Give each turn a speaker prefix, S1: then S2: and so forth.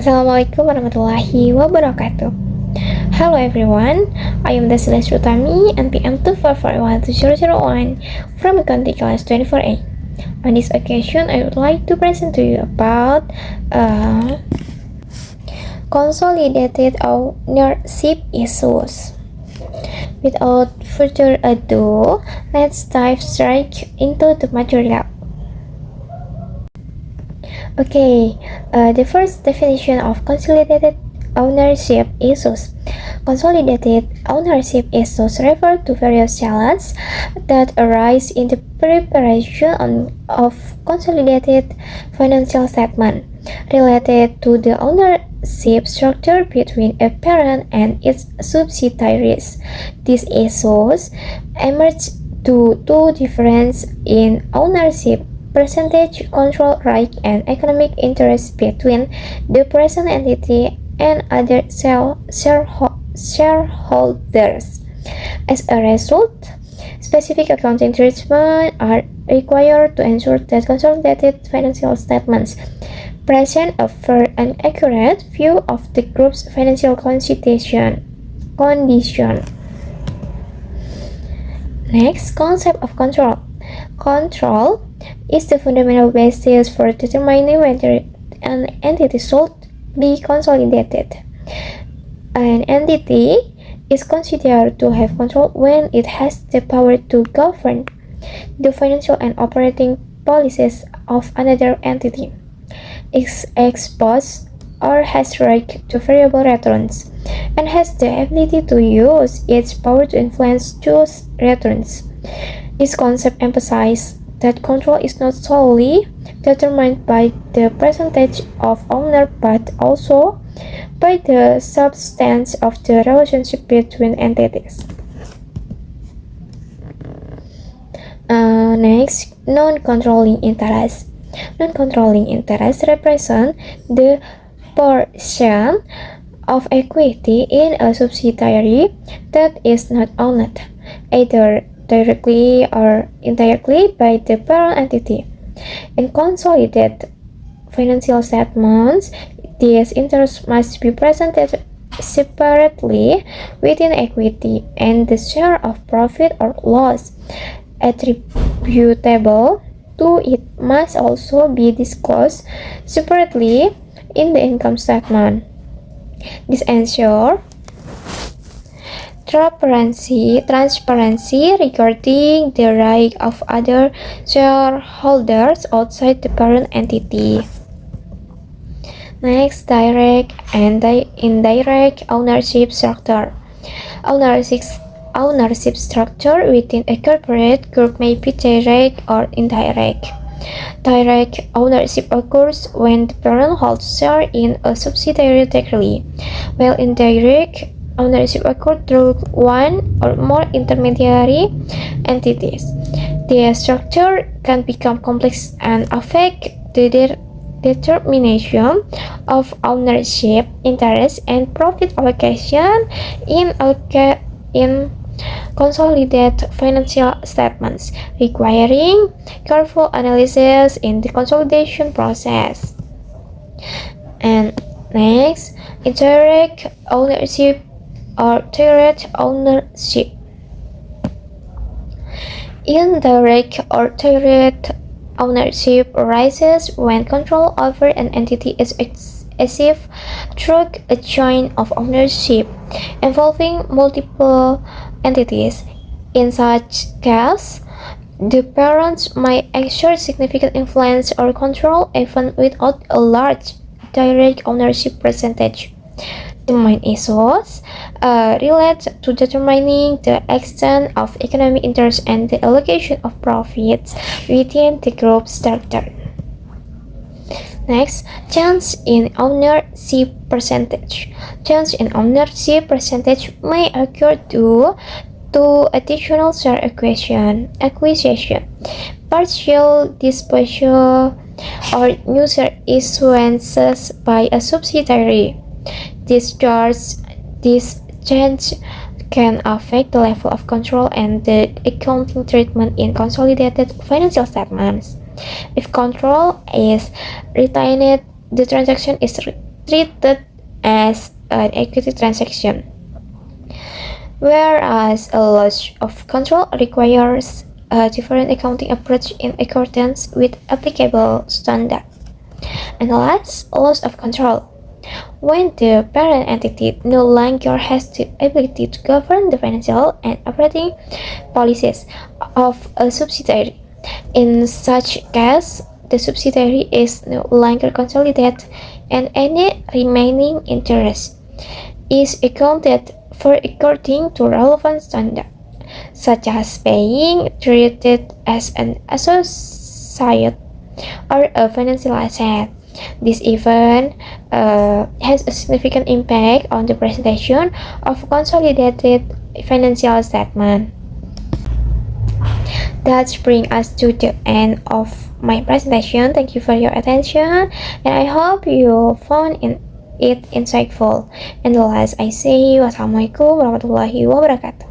S1: Assalamualaikum warahmatullahi wabarakatuh. Hello everyone, I am Desilia Sri NPM 2441201 from Akuntansi Kelas 24A. On this occasion, I would like to present to you about consolidated ownership issues. Without further ado, let's dive straight into the material. Okay, the first definition of consolidated ownership issues. Consolidated ownership issues refer to various challenges that arise in the preparation of consolidated financial statement related to the ownership structure between a parent and its subsidiaries. These issues emerge due to difference in ownership percentage, control right, and economic interest between the present entity and other shareholders. As a result, specific accounting treatment are required to ensure that consolidated financial statements present a fair and accurate view of the group's financial condition. Next, concept of control. Control is the fundamental basis for determining whether an entity should be consolidated. An entity is considered to have control when it has the power to govern the financial and operating policies of another entity, is exposed or has right to variable returns, and has the ability to use its power to influence those returns. This concept emphasizes that control is not solely determined by the percentage of owner but also by the substance of the relationship between entities. Next, non-controlling interest. Non-controlling interest represent the portion of equity in a subsidiary that is not owned, either directly or indirectly by the parent entity. In consolidated financial statements, these interests must be presented separately within equity, and the share of profit or loss attributable to it must also be disclosed separately in the income statement. This ensures transparency regarding the right of other shareholders outside the parent entity. Next, direct and indirect ownership structure. Ownership structure within a corporate group may be direct or indirect. Direct ownership occurs when the parent holds share in a subsidiary directly, while indirect ownership occurs through one or more intermediary entities. The structure can become complex and affect the determination of ownership, interest, and profit allocation in consolidated financial statements, requiring careful analysis in the consolidation process. And next, indirect ownership or direct ownership. Indirect or direct ownership arises when control over an entity is achieved through a chain of ownership involving multiple entities. In such case, the parents might exert significant influence or control even without a large direct ownership percentage. The main issues relate to determining the extent of economic interest and the allocation of profits within the group structure. Next, change in ownership percentage. Change in ownership percentage may occur due to additional share acquisition, partial disposal, or new share issuances by a subsidiary. This change can affect the level of control and the accounting treatment in consolidated financial statements. If control is retained, the transaction is treated as an equity transaction, whereas a loss of control requires a different accounting approach in accordance with applicable standards. And last, loss of control. When the parent entity no longer has the ability to govern the financial and operating policies of a subsidiary. In such case, the subsidiary is no longer consolidated and any remaining interest is accounted for according to relevant standards, such as being treated as an associate or a financial asset. This event has a significant impact on the presentation of consolidated financial statement. That brings us to the end of my presentation. Thank you for your attention, and I hope you found it insightful. And the last I say, wassalamualaikum warahmatullahi wabarakatuh.